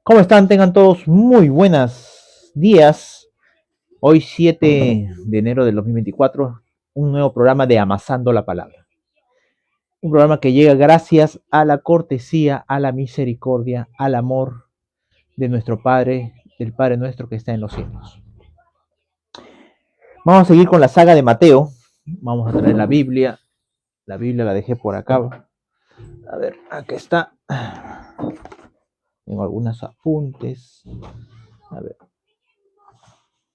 ¿Cómo están? Tengan todos muy buenos días. Hoy 7 de enero del 2024, un nuevo programa de Amasando la Palabra. Un programa que llega gracias a la cortesía, a la misericordia, al amor de nuestro Padre, del Padre nuestro que está en los cielos. Vamos a seguir con la saga de Mateo. Vamos a traer la Biblia. La Biblia la dejé por acá. A ver, aquí está. Tengo algunos apuntes. A ver.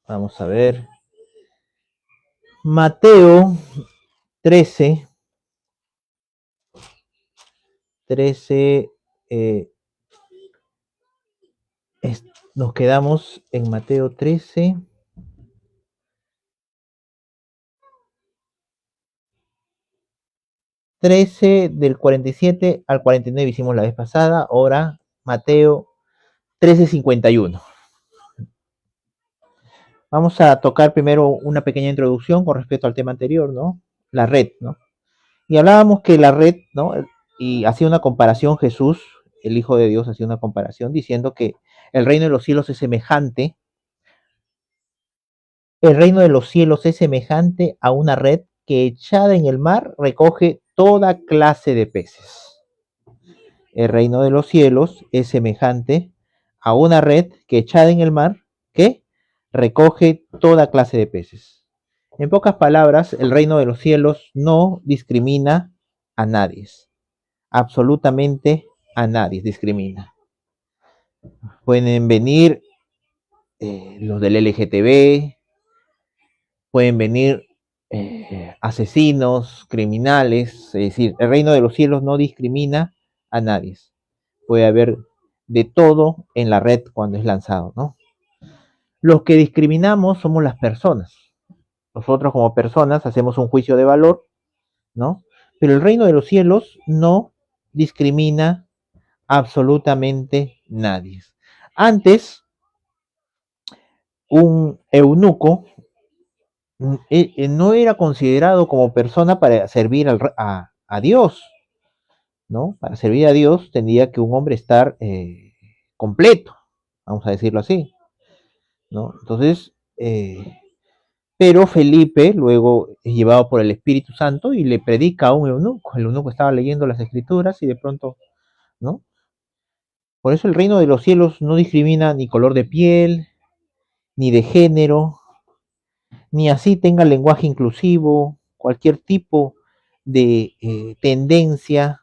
Vamos a ver. Mateo 13, eh, nos quedamos en Mateo 13 del 47 al 49 hicimos la vez pasada, ahora Mateo 13:51. Vamos a tocar primero una pequeña introducción con respecto al tema anterior, ¿no? La red, ¿no? Y hablábamos que la red, ¿no? Y hacía una comparación Jesús, el Hijo de Dios, hacía una comparación diciendo que el reino de los cielos es semejante, el reino de los cielos es semejante a una red que echada en el mar recoge toda clase de peces. El reino de los cielos es semejante a una red que echada en el mar que recoge toda clase de peces. En pocas palabras, el reino de los cielos no discrimina a nadie, absolutamente a nadie discrimina. Pueden venir los del LGTB, pueden venir asesinos, criminales, es decir, el reino de los cielos no discrimina a nadie. Puede haber de todo en la red cuando es lanzado, ¿no? Los que discriminamos somos las personas. Nosotros como personas hacemos un juicio de valor, ¿no? Pero el reino de los cielos no discrimina absolutamente nadie. Antes, un eunuco no era considerado como persona para servir a Dios, ¿no? Para servir a Dios tendría que un hombre estar completo, vamos a decirlo así, ¿no? Entonces, pero Felipe luego es llevado por el Espíritu Santo y le predica a un eunuco. El eunuco estaba leyendo las escrituras y de pronto, ¿no? Por eso el reino de los cielos no discrimina ni color de piel, ni de género, ni así tenga lenguaje inclusivo, cualquier tipo de tendencia,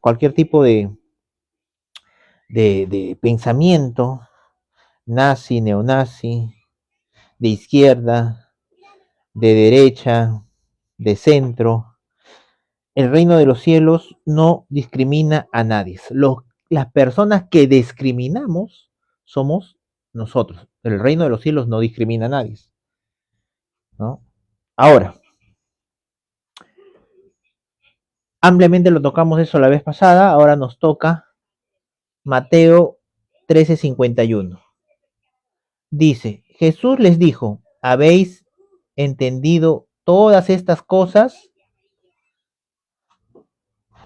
cualquier tipo de pensamiento, nazi, neonazi, de izquierda, de derecha, de centro. El reino de los cielos no discrimina a nadie. Las personas que discriminamos somos nosotros. El reino de los cielos no discrimina a nadie, ¿no? Ahora, ampliamente lo tocamos eso la vez pasada, ahora nos toca Mateo 13:51. Dice, Jesús les dijo, ¿habéis entendido todas estas cosas?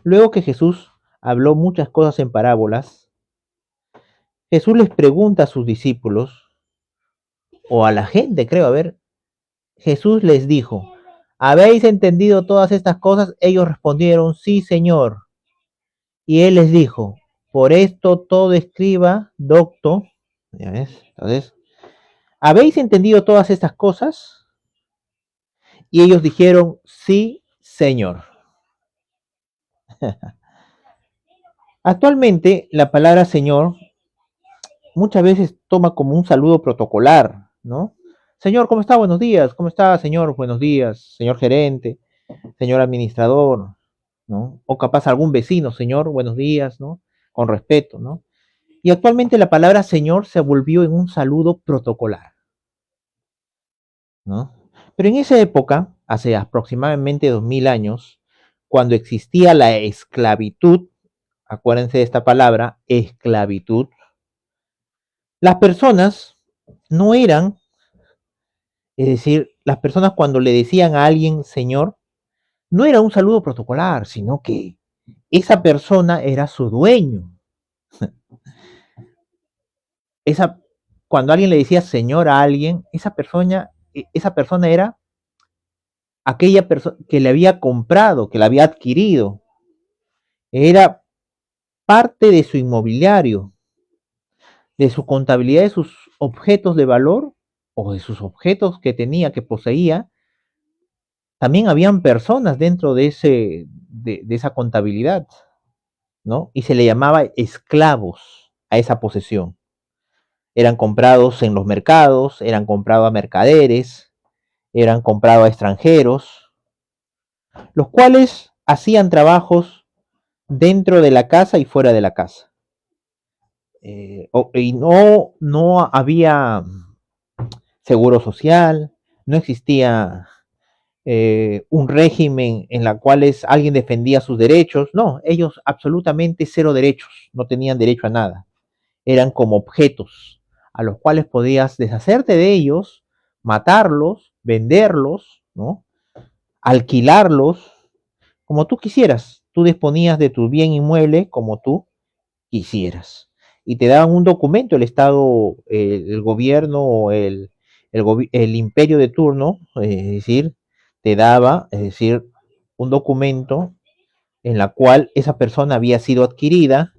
Luego que Jesús habló muchas cosas en parábolas, Jesús les pregunta a sus discípulos, o a la gente, creo, a ver, Jesús les dijo, ¿habéis entendido todas estas cosas? Ellos respondieron, sí, Señor. Y él les dijo, por esto todo escriba, docto, ¿ya ves? Entonces, ¿habéis entendido todas estas cosas? Y ellos dijeron, sí, Señor. Actualmente, la palabra Señor muchas veces toma como un saludo protocolar, ¿no? Señor, ¿cómo está? Buenos días. ¿Cómo está, señor? Buenos días, señor gerente, señor administrador, ¿no? O capaz algún vecino, señor, buenos días, ¿no? Con respeto, ¿no? Y actualmente la palabra señor se volvió en un saludo protocolar, ¿no? Pero en esa época, hace aproximadamente 2000 años, cuando existía la esclavitud, acuérdense de esta palabra, esclavitud, las personas no eran, es decir, las personas cuando le decían a alguien señor, no era un saludo protocolar, sino que esa persona era su dueño. cuando alguien le decía señor a alguien, esa persona era aquella persona que le había comprado, que la había adquirido, era parte de su inmobiliario, de su contabilidad, de sus objetos de valor o de sus objetos que tenía, que poseía. También habían personas dentro de esa contabilidad, ¿no? Y se le llamaba esclavos a esa posesión. Eran comprados en los mercados, eran comprados a mercaderes, eran comprados a extranjeros, los cuales hacían trabajos dentro de la casa y fuera de la casa. Y no había seguro social, no existía un régimen en la cual alguien defendía sus derechos. No, ellos absolutamente cero derechos, no tenían derecho a nada. Eran como objetos a los cuales podías deshacerte de ellos, matarlos, venderlos, ¿no? Alquilarlos, como tú quisieras. Tú disponías de tu bien inmueble como tú quisieras. Y te daban un documento, el Estado, el gobierno o el imperio de turno, es decir, te daba, es decir, un documento en la cual esa persona había sido adquirida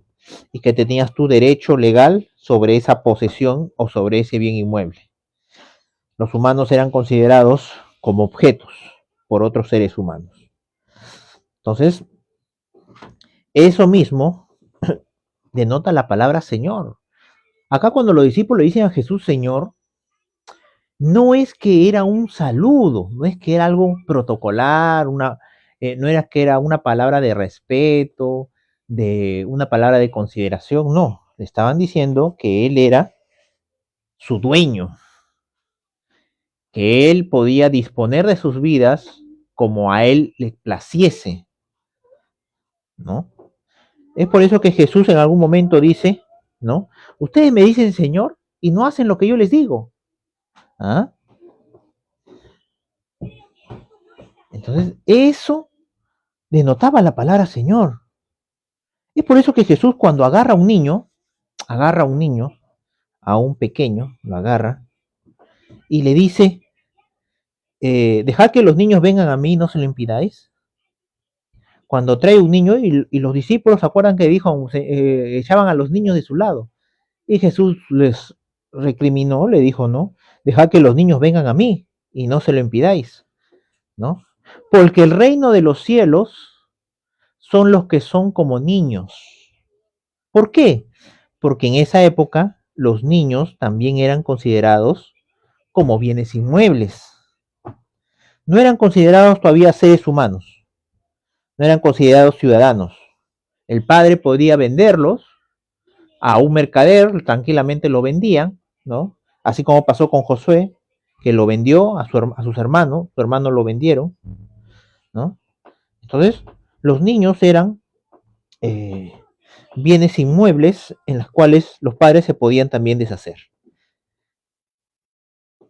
y que tenías tu derecho legal sobre esa posesión o sobre ese bien inmueble. Los humanos eran considerados como objetos por otros seres humanos. Entonces, eso mismo denota la palabra Señor. Acá cuando los discípulos le dicen a Jesús Señor, no es que era un saludo, no es que era algo protocolar, no era que era una palabra de respeto, de una palabra de consideración, no, le estaban diciendo que él era su dueño, que él podía disponer de sus vidas como a él le placiese, ¿no? Es por eso que Jesús en algún momento dice, ¿no? Ustedes me dicen Señor y no hacen lo que yo les digo. ¿Ah? Entonces, eso denotaba la palabra Señor. Es por eso que Jesús cuando agarra a un niño, a un pequeño, lo agarra y le dice, dejad que los niños vengan a mí, no se lo impidáis. Cuando trae un niño y los discípulos se acuerdan que dijo, echaban a los niños de su lado. Y Jesús les recriminó, le dijo, ¿no? Dejad que los niños vengan a mí y no se lo impidáis, ¿no? Porque el reino de los cielos son los que son como niños. ¿Por qué? Porque en esa época los niños también eran considerados como bienes inmuebles. No eran considerados todavía seres humanos, no eran considerados ciudadanos. El padre podía venderlos a un mercader, tranquilamente lo vendían, ¿no? Así como pasó con Josué, que lo vendió a sus hermanos, su hermano lo vendieron, ¿no? Entonces, los niños eran eh, bienes inmuebles en los cuales los padres se podían también deshacer.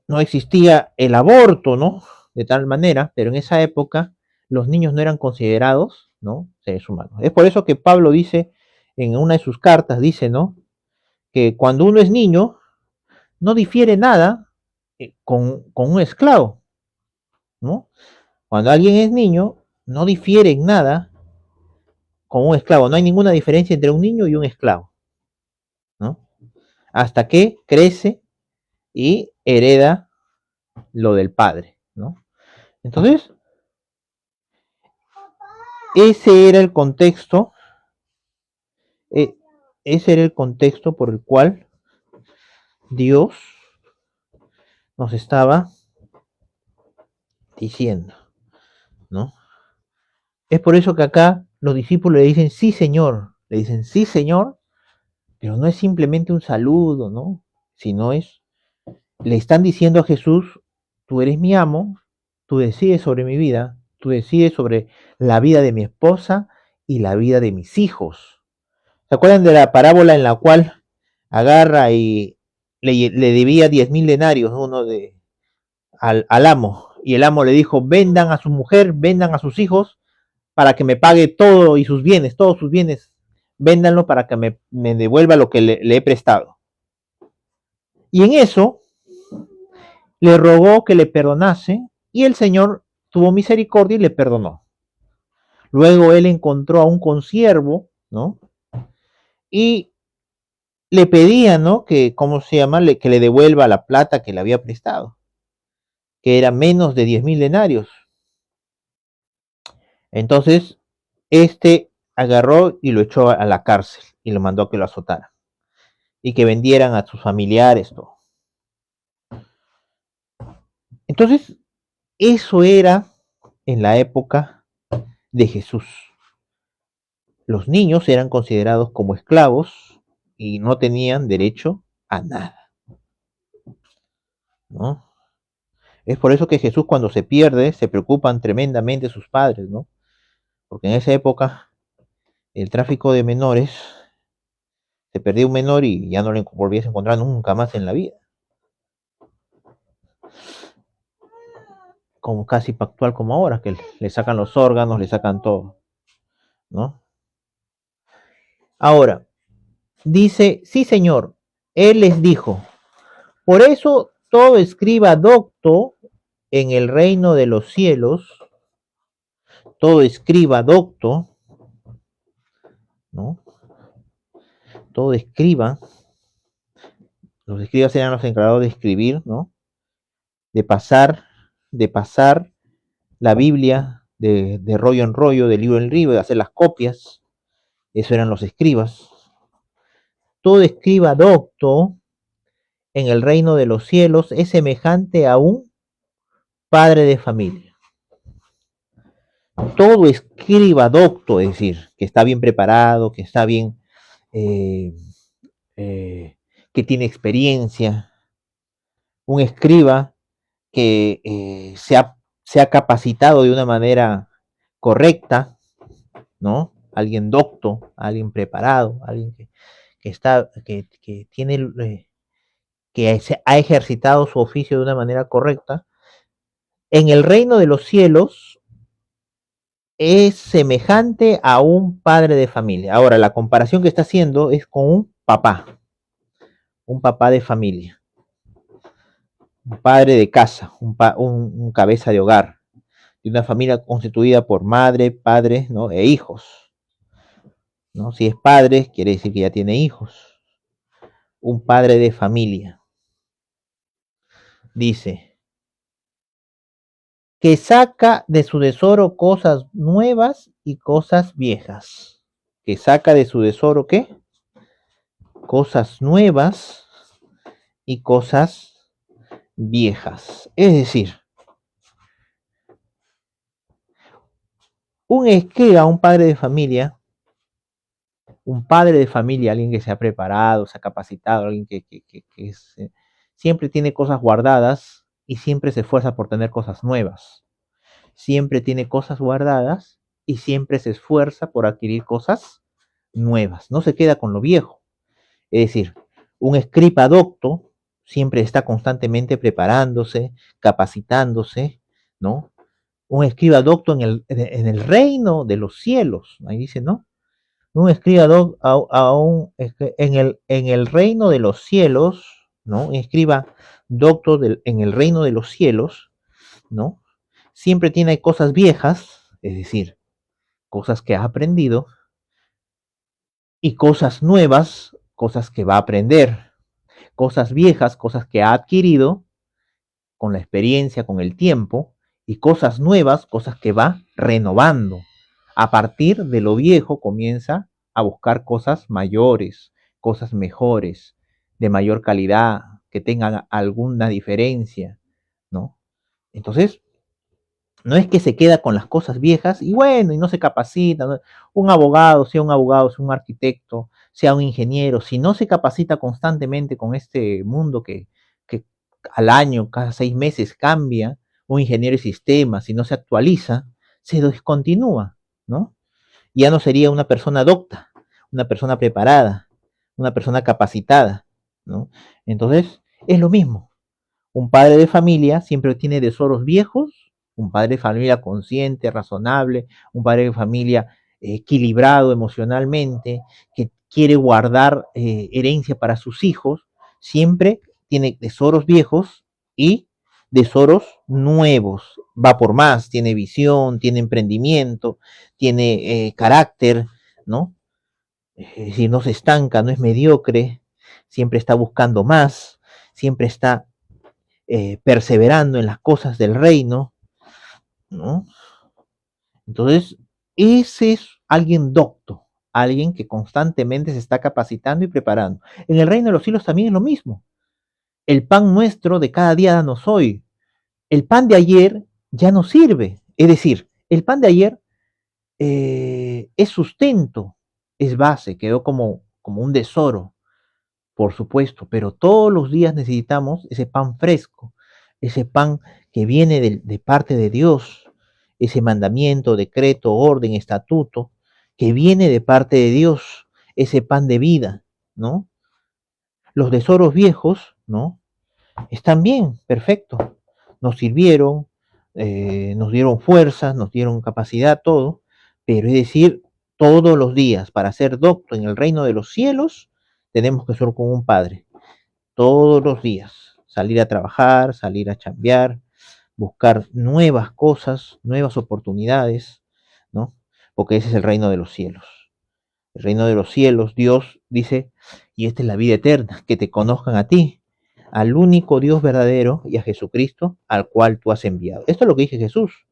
No existía el aborto, ¿no? De tal manera, pero en esa época los niños no eran considerados, ¿no? Seres humanos. Es por eso que Pablo dice en una de sus cartas, dice, ¿no? Que cuando uno es niño, no difiere nada con un esclavo, ¿no? Cuando alguien es niño, no difiere en nada con un esclavo. No hay ninguna diferencia entre un niño y un esclavo, ¿no? Hasta que crece y hereda lo del padre, ¿no? Entonces, ese era el contexto, eh, ese era el contexto por el cual Dios nos estaba diciendo, ¿no? Es por eso que acá los discípulos le dicen sí, Señor, pero no es simplemente un saludo, ¿no? Sino le están diciendo a Jesús, tú eres mi amo, tú decides sobre mi vida, tú decides sobre la vida de mi esposa y la vida de mis hijos. ¿Se acuerdan de la parábola en la cual agarra y le debía 10.000 denarios al amo? Y el amo le dijo, vendan a su mujer, vendan a sus hijos, para que me pague todo y sus bienes, todos sus bienes, véndanlo para que me devuelva lo que le he prestado. Y en eso le rogó que le perdonase y el Señor tuvo misericordia y le perdonó. Luego él encontró a un consiervo, ¿no? Y le pedía, ¿no? Que, ¿cómo se llama? Que le devuelva la plata que le había prestado, que era menos de 10.000 denarios. Entonces, este agarró y lo echó a la cárcel y lo mandó a que lo azotaran y que vendieran a sus familiares, todo. Entonces, eso era en la época de Jesús. Los niños eran considerados como esclavos y no tenían derecho a nada, ¿no? Es por eso que Jesús cuando se pierde se preocupan tremendamente sus padres, ¿no? Porque en esa época el tráfico de menores, se perdía un menor y ya no lo volvías a encontrar nunca más en la vida. Como casi pactual como ahora, que le sacan los órganos, le sacan todo, ¿no? Ahora, dice, sí señor, él les dijo, por eso todo escriba docto en el reino de los cielos, todo escriba docto, ¿no? Todo escriba, los escribas eran los encargados de escribir, ¿no? De pasar, de pasar la Biblia de rollo en rollo, de libro en libro, de hacer las copias, eso eran los escribas. Todo escriba docto en el reino de los cielos es semejante a un padre de familia. Todo escriba docto, es decir, que está bien preparado, que está bien, eh, que tiene experiencia, un escriba que se ha capacitado de una manera correcta, ¿no? Alguien docto, alguien preparado, alguien que tiene, que ha ejercitado su oficio de una manera correcta, en el reino de los cielos es semejante a un padre de familia. Ahora, la comparación que está haciendo es con un papá de familia, un padre de casa, un cabeza de hogar, de una familia constituida por madre, padre, ¿no? E hijos, ¿no? Si es padre, quiere decir que ya tiene hijos. Un padre de familia. Dice, que saca de su tesoro cosas nuevas y cosas viejas. Que saca de su tesoro, ¿qué? Cosas nuevas y cosas viejas. Es decir, un escriba, un padre de familia, alguien que se ha preparado, se ha capacitado, alguien que siempre tiene cosas guardadas y siempre se esfuerza por tener cosas nuevas. Siempre tiene cosas guardadas y siempre se esfuerza por adquirir cosas nuevas. No se queda con lo viejo. Es decir, un escriba docto siempre está constantemente preparándose, capacitándose, ¿no? Un escriba docto en el reino de los cielos, ahí dice, ¿no? Un escriba docto en el reino de los cielos, ¿no? Un escriba docto en el reino de los cielos, ¿no? Siempre tiene cosas viejas, es decir, cosas que ha aprendido, y cosas nuevas, cosas que va a aprender, cosas viejas, cosas que ha adquirido con la experiencia, con el tiempo, y cosas nuevas, cosas que va renovando. A partir de lo viejo comienza a buscar cosas mayores, cosas mejores, de mayor calidad, que tengan alguna diferencia, ¿no? Entonces, no es que se queda con las cosas viejas y bueno, y no se capacita, ¿no? Un abogado, sea un arquitecto, sea un ingeniero, si no se capacita constantemente con este mundo que al año, cada 6 meses cambia, un ingeniero de sistemas, si no se actualiza, se descontinúa, ¿no? Ya no sería una persona docta, una persona preparada, una persona capacitada, ¿no? Entonces, es lo mismo. Un padre de familia siempre tiene tesoros viejos, un padre de familia consciente, razonable, un padre de familia equilibrado emocionalmente, que quiere guardar herencia para sus hijos, siempre tiene tesoros viejos y tesoros nuevos. Va por más, tiene visión, tiene emprendimiento, tiene carácter, ¿no? Es decir, no se estanca, no es mediocre, siempre está buscando más, siempre está perseverando en las cosas del reino, ¿no? Entonces, ese es alguien docto, alguien que constantemente se está capacitando y preparando. En el reino de los cielos también es lo mismo. El pan nuestro de cada día danos hoy. El pan de ayer ya no sirve. Es decir, el pan de ayer es sustento, es base, quedó como un tesoro, por supuesto, pero todos los días necesitamos ese pan fresco, ese pan que viene de parte de Dios, ese mandamiento, decreto, orden, estatuto, que viene de parte de Dios, ese pan de vida, ¿no? Los tesoros viejos, ¿no? Están bien, perfecto. Nos sirvieron, nos dieron fuerza, nos dieron capacidad, todo, pero es decir, todos los días, para ser docto en el reino de los cielos, tenemos que ser como un padre todos los días, salir a trabajar, salir a chambear, buscar nuevas cosas, nuevas oportunidades, ¿no? Porque ese es el reino de los cielos. El reino de los cielos, Dios dice, y esta es la vida eterna, que te conozcan a ti, al único Dios verdadero y a Jesucristo al cual tú has enviado. Esto es lo que dice Jesús.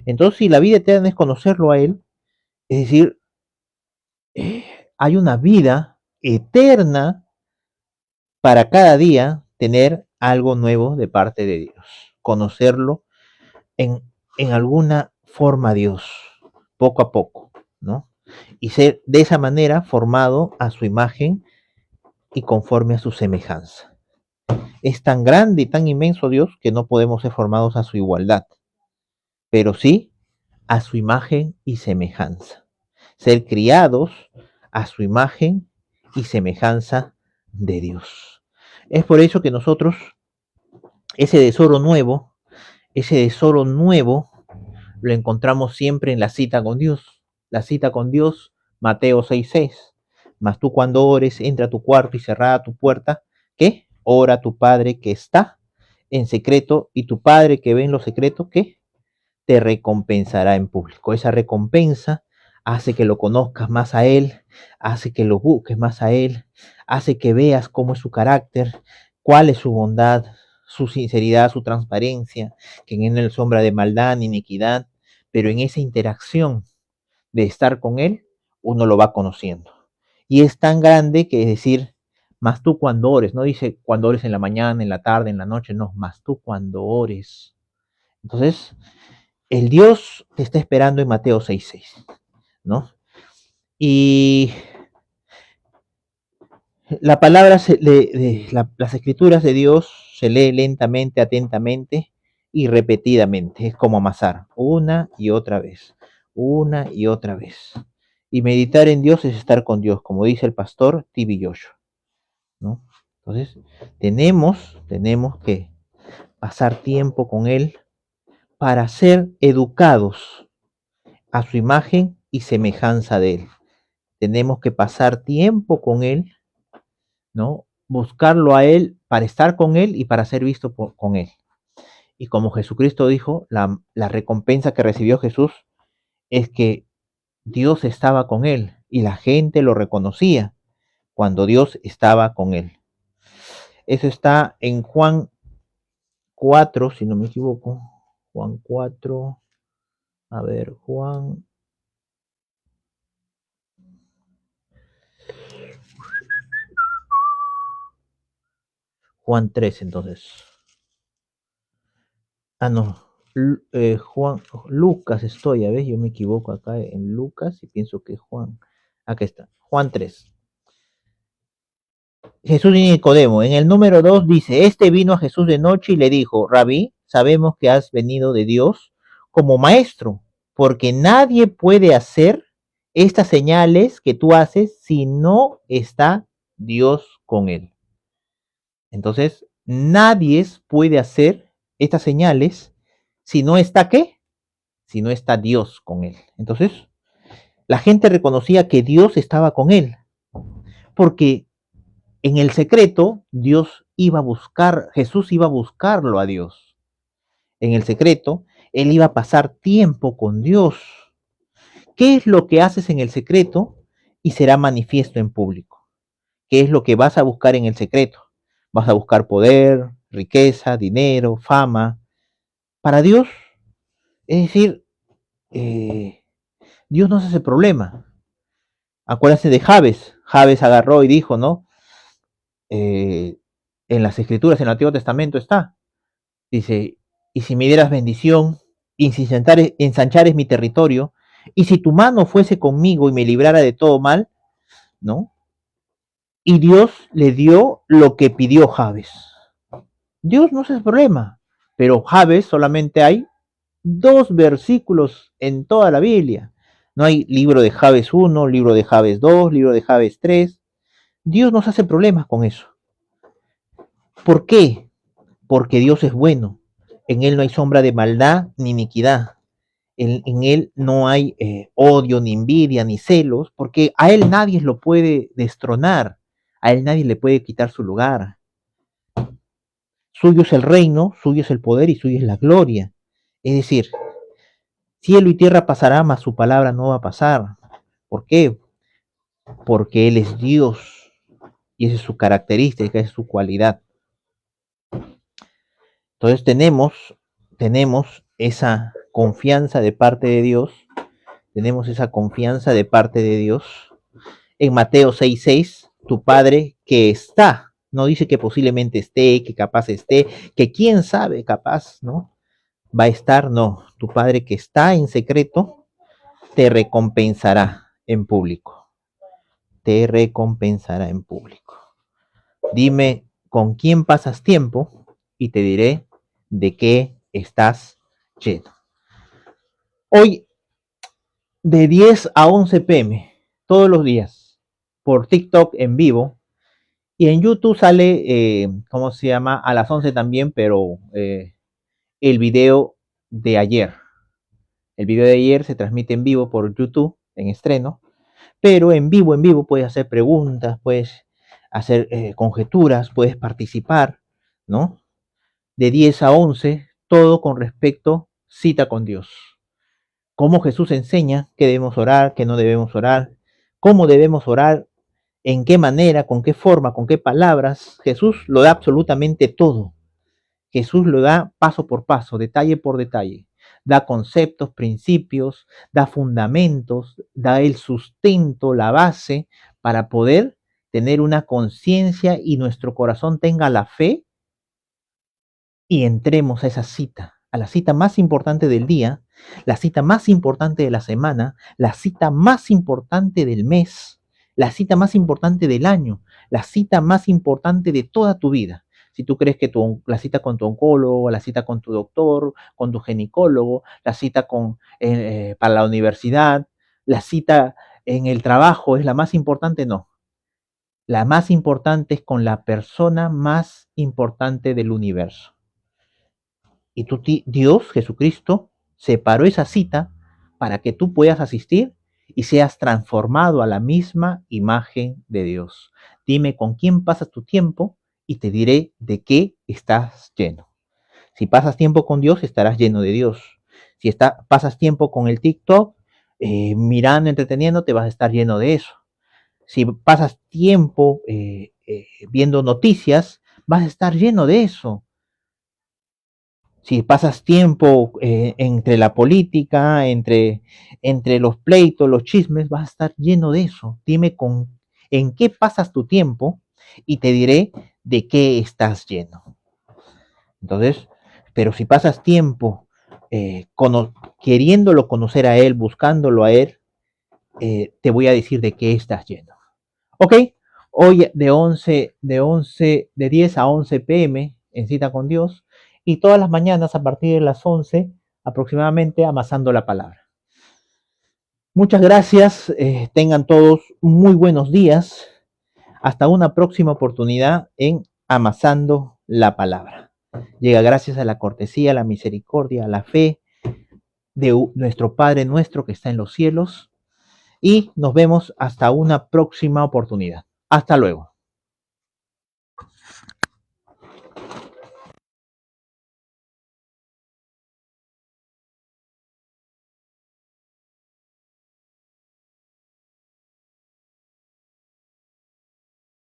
Entonces, si la vida eterna es conocerlo a Él, es decir, hay una vida eterna para cada día tener algo nuevo de parte de Dios, conocerlo en, en alguna forma a Dios, poco a poco, ¿no? Y ser de esa manera formado a su imagen y conforme a su semejanza. Es tan grande y tan inmenso Dios que no podemos ser formados a su igualdad, pero sí a su imagen y semejanza. Ser criados a su imagen y semejanza de Dios. Es por eso que nosotros, ese tesoro nuevo, lo encontramos siempre en la cita con Dios. La cita con Dios, Mateo 6:6. Mas tú cuando ores, entra a tu cuarto y cerrada tu puerta, ¿qué? Ora a tu Padre que está en secreto, y tu Padre que ve en lo secreto, ¿qué? Te recompensará en público. Esa recompensa hace que lo conozcas más a Él, hace que lo busques más a Él, hace que veas cómo es su carácter, cuál es su bondad, su sinceridad, su transparencia, que en Él no sombra de maldad ni iniquidad, pero en esa interacción de estar con Él, uno lo va conociendo. Y es tan grande que es decir, más tú cuando ores, no dice cuando ores en la mañana, en la tarde, en la noche, no, más tú cuando ores. Entonces, el Dios te está esperando en Mateo 6:6, ¿no? Y la palabra, las escrituras de Dios se lee lentamente, atentamente y repetidamente. Es como amasar una y otra vez, una y otra vez. Y meditar en Dios es estar con Dios, como dice el pastor T.B. Joshua, ¿no? Entonces, tenemos que pasar tiempo con Él para ser educados a su imagen y semejanza de Él. Tenemos que pasar tiempo con Él, ¿no? Buscarlo a Él para estar con Él y para ser visto con Él. Y como Jesucristo dijo, la recompensa que recibió Jesús es que Dios estaba con Él y la gente lo reconocía cuando Dios estaba con Él. Eso está en Juan 4, si no me equivoco. Juan 4, a ver, Juan 3 entonces. Ah, no. Lucas estoy, a ver, yo me equivoco acá en Lucas y pienso que es Juan. Aquí está, Juan 3. Jesús y Nicodemo. En el número 2 dice, este vino a Jesús de noche y le dijo, Rabí, sabemos que has venido de Dios como maestro, porque nadie puede hacer estas señales que tú haces si no está Dios con él. Entonces, nadie puede hacer estas señales si no está ¿qué? Si no está Dios con él. Entonces, la gente reconocía que Dios estaba con él, porque en el secreto Dios Jesús iba a buscarlo a Dios. En el secreto, él iba a pasar tiempo con Dios. ¿Qué es lo que haces en el secreto y será manifiesto en público? ¿Qué es lo que vas a buscar en el secreto? Vas a buscar poder, riqueza, dinero, fama. Para Dios, es decir, Dios no se hace problema. Acuérdense de Jabes. Jabes agarró y dijo, ¿no? En las escrituras, en el Antiguo Testamento está. Dice, y si me dieras bendición, y si ensanchares mi territorio, y si tu mano fuese conmigo y me librara de todo mal, ¿no? Y Dios le dio lo que pidió Jabes. Dios no se hace problema, pero Jabes solamente hay 2 versículos en toda la Biblia. No hay libro de Jabes 1, libro de Jabes 2, libro de Jabes 3. Dios no se hace problemas con eso. ¿Por qué? Porque Dios es bueno. En Él no hay sombra de maldad ni iniquidad. En Él no hay odio, ni envidia, ni celos, porque a Él nadie lo puede destronar. A Él nadie le puede quitar su lugar. Suyo es el reino, suyo es el poder y suyo es la gloria. Es decir, cielo y tierra pasará, mas su palabra no va a pasar. ¿Por qué? Porque Él es Dios y esa es su característica, esa es su cualidad. Entonces tenemos esa confianza de parte de Dios, tenemos esa confianza de parte de Dios. En Mateo 6:6, tu Padre que está, no dice que posiblemente esté, que capaz esté, que quién sabe, capaz, ¿no? Va a estar, no, tu Padre que está en secreto, te recompensará en público, te recompensará en público. Dime con quién pasas tiempo y te diré de qué estás lleno. Hoy de 10 a 11 pm, todos los días, por TikTok en vivo, y en YouTube sale, ¿cómo se llama? A las 11 también, pero el video de ayer. El video de ayer se transmite en vivo por YouTube, en estreno, pero en vivo puedes hacer preguntas, puedes hacer conjeturas, puedes participar, ¿no? De 10 a 11, todo con respecto cita con Dios. Cómo Jesús enseña que debemos orar, que no debemos orar, cómo debemos orar, en qué manera, con qué forma, con qué palabras. Jesús lo da absolutamente todo. Jesús lo da paso por paso, detalle por detalle. Da conceptos, principios, da fundamentos, da el sustento, la base para poder tener una conciencia y nuestro corazón tenga la fe y entremos a esa cita, a la cita más importante del día, la cita más importante de la semana, la cita más importante del mes, la cita más importante del año, la cita más importante de toda tu vida. Si tú crees que la cita con tu oncólogo, la cita con tu doctor, con tu ginecólogo, la cita para la universidad, la cita en el trabajo es la más importante, no. La más importante es con la persona más importante del universo. Y Dios, Jesucristo, separó esa cita para que tú puedas asistir y seas transformado a la misma imagen de Dios. Dime con quién pasas tu tiempo y te diré de qué estás lleno. Si pasas tiempo con Dios, estarás lleno de Dios. Si pasas tiempo con el TikTok, mirando, entreteniendo, te vas a estar lleno de eso. Si pasas tiempo viendo noticias, vas a estar lleno de eso. Si pasas tiempo entre la política, entre los pleitos, los chismes, vas a estar lleno de eso. Dime en qué pasas tu tiempo y te diré de qué estás lleno. Entonces, pero si pasas tiempo queriéndolo conocer a Él, buscándolo a Él, te voy a decir de qué estás lleno. ¿Ok? Hoy de 10 a 11 pm en cita con Dios y todas las mañanas a partir de las 11 aproximadamente amasando la palabra. Muchas gracias, tengan todos muy buenos días. Hasta una próxima oportunidad en Amasando la Palabra. Llega gracias a la cortesía, la misericordia, la fe de nuestro Padre nuestro que está en los cielos y nos vemos hasta una próxima oportunidad. Hasta luego.